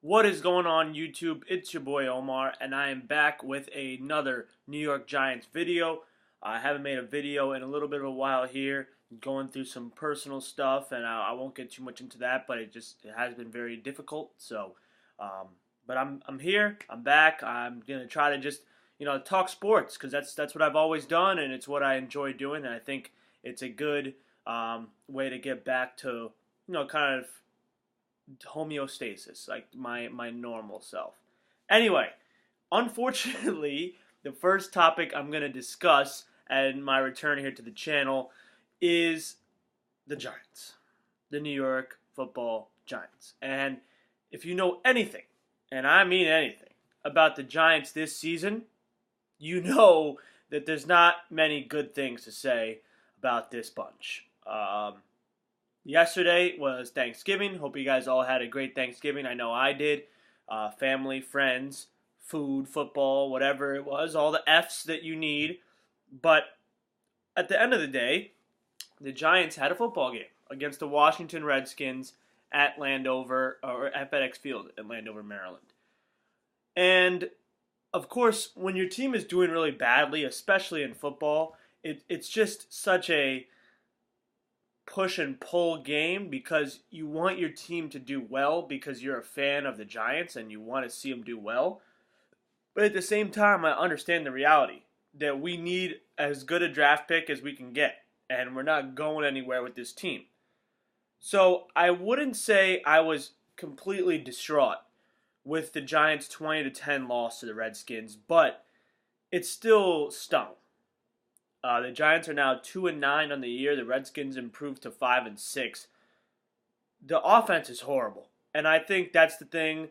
What is going on YouTube? It's your boy Omar and I am back with another New York Giants video. I haven't made a video in a little bit of a while here, going through some personal stuff, and I won't get too much into that, but it has been very difficult. Um, but I'm here, I'm back. I'm gonna try to just talk sports because that's what I've always done, and it's what I enjoy doing, and I think it's a good way to get back to kind of homeostasis, like my normal self. Anyway, unfortunately, the first topic I'm going to discuss and my return here to the channel is the Giants, the New York Football Giants. And if you know anything, and I mean anything, about the Giants this season, you know that there's not many good things to say about this bunch. Yesterday was Thanksgiving. Hope you guys all had a great Thanksgiving. I know I did. Family, friends, food, football, whatever it was, all the F's that you need. But at the end of the day, the Giants had a football game against the Washington Redskins at Landover, or at FedEx Field in Landover, Maryland. And of course, when your team is doing really badly, especially in football, it's just such a push and pull game because you want your team to do well because you're a fan of the Giants and you want to see them do well. But at the same time, I understand the reality that we need as good a draft pick as we can get, and we're not going anywhere with this team. So I wouldn't say I was completely distraught with the Giants' 20-10 loss to the Redskins, but it still stung. The Giants are now 2-9 on the year. The Redskins improved to 5-6. The offense is horrible, and I think that's the thing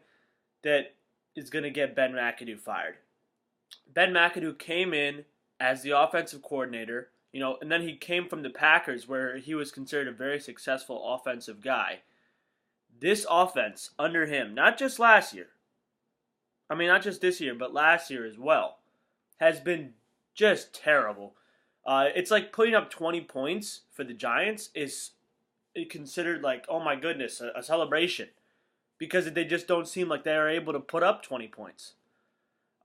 that is going to get Ben McAdoo fired. Ben McAdoo came in as the offensive coordinator, and then he came from the Packers, where he was considered a very successful offensive guy. This offense under him, not just last year, not just this year, but last year as well, has been just terrible. It's like putting up 20 points for the Giants is considered like, oh my goodness, a celebration. Because they just don't seem like they are able to put up 20 points.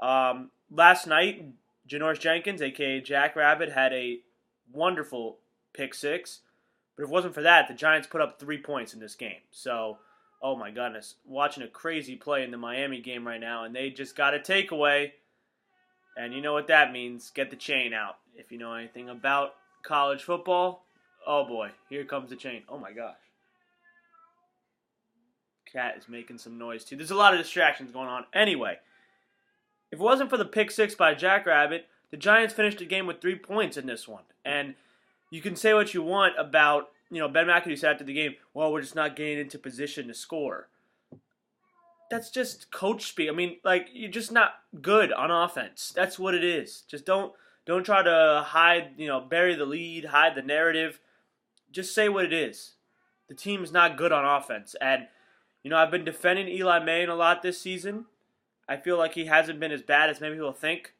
Last night, Janoris Jenkins, a.k.a. Jack Rabbit, had a wonderful pick six. But if it wasn't for that, the Giants put up 3 points in this game. So, oh my goodness. Watching a crazy play in the Miami game right now, and they just got a takeaway. And you know what that means. Get the chain out. If you know anything about college football, oh boy, here comes the chain. Oh my gosh. Cat is making some noise too. There's a lot of distractions going on. Anyway, if it wasn't for the pick six by Jackrabbit, the Giants finished the game with 3 points in this one. And you can say what you want about, Ben McAdoo said after the game, well, we're just not getting into position to score. That's just coach speak. You're just not good on offense. That's what it is. Just don't try to hide, bury the lead, hide the narrative. Just say what it is. The team is not good on offense. And, I've been defending Eli Manning a lot this season. I feel like he hasn't been as bad as maybe people think.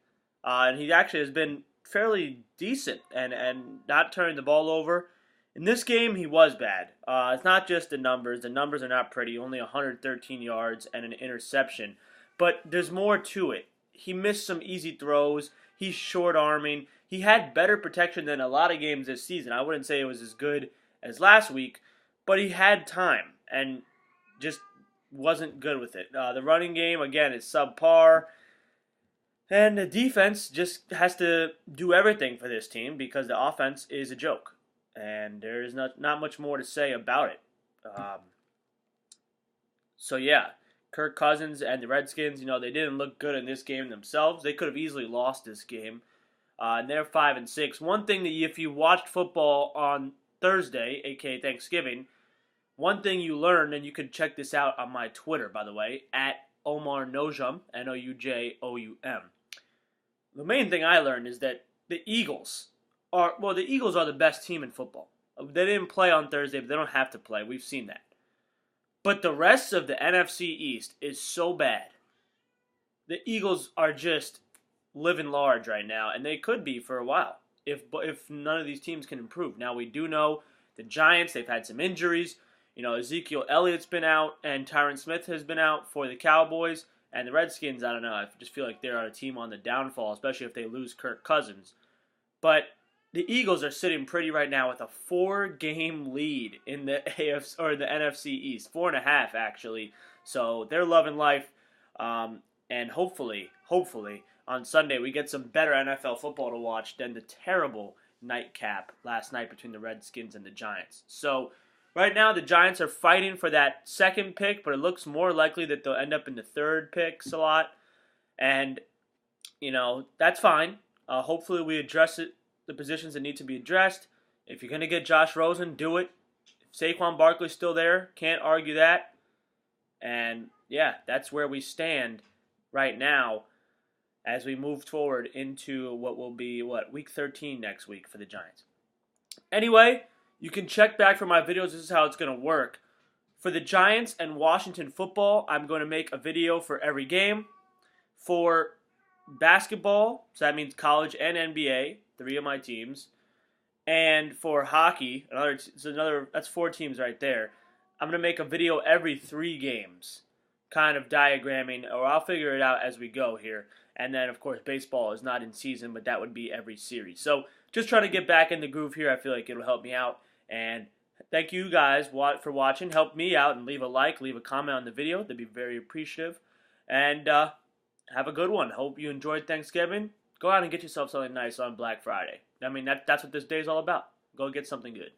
And he actually has been fairly decent and not turning the ball over. In this game, he was bad. It's not just the numbers. The numbers are not pretty. Only 113 yards and an interception. But there's more to it. He missed some easy throws. He's short-arming. He had better protection than a lot of games this season. I wouldn't say it was as good as last week, but he had time and just wasn't good with it. The running game, again, is subpar. And the defense just has to do everything for this team because the offense is a joke. And there is not much more to say about it. So yeah, Kirk Cousins and the Redskins, they didn't look good in this game themselves. They could have easily lost this game. And they're 5-6. One thing that if you watched football on Thursday, aka Thanksgiving, one thing you learned, and you can check this out on my Twitter, by the way, at Omar Noujum, Noujoum. The main thing I learned is that the Eagles are the best team in football. They didn't play on Thursday, but they don't have to play. We've seen that. But the rest of the NFC East is so bad. The Eagles are just living large right now, and they could be for a while if none of these teams can improve. Now, we do know the Giants, they've had some injuries. Ezekiel Elliott's been out and Tyron Smith has been out for the Cowboys. And the Redskins, I don't know, I just feel like they're a team on the downfall, especially if they lose Kirk Cousins. But the Eagles are sitting pretty right now with a 4-game lead in the AFC or the NFC East, 4.5 actually. So they're loving life, and hopefully on Sunday we get some better NFL football to watch than the terrible nightcap last night between the Redskins and the Giants. So right now the Giants are fighting for that second pick, but it looks more likely that they'll end up in the third pick slot, and that's fine. Hopefully we address the positions that need to be addressed. If you're going to get Josh Rosen, do it. If Saquon Barkley's still there, can't argue that. And yeah, that's where we stand right now as we move forward into what will be, week 13 next week for the Giants. Anyway, you can check back for my videos. This is how it's going to work. For the Giants and Washington football, I'm going to make a video for every game. For basketball, so that means college and NBA, 3 of my teams. And for hockey, that's 4 teams right there. I'm going to make a video every 3 games, kind of diagramming, or I'll figure it out as we go here. And then, of course, baseball is not in season, but that would be every series. So just trying to get back in the groove here. I feel like it'll help me out. And thank you guys for watching. Help me out and leave a like, leave a comment on the video. That'd be very appreciative. And have a good one. Hope you enjoyed Thanksgiving. Go out and get yourself something nice on Black Friday. I mean, that's what this day is all about. Go get something good.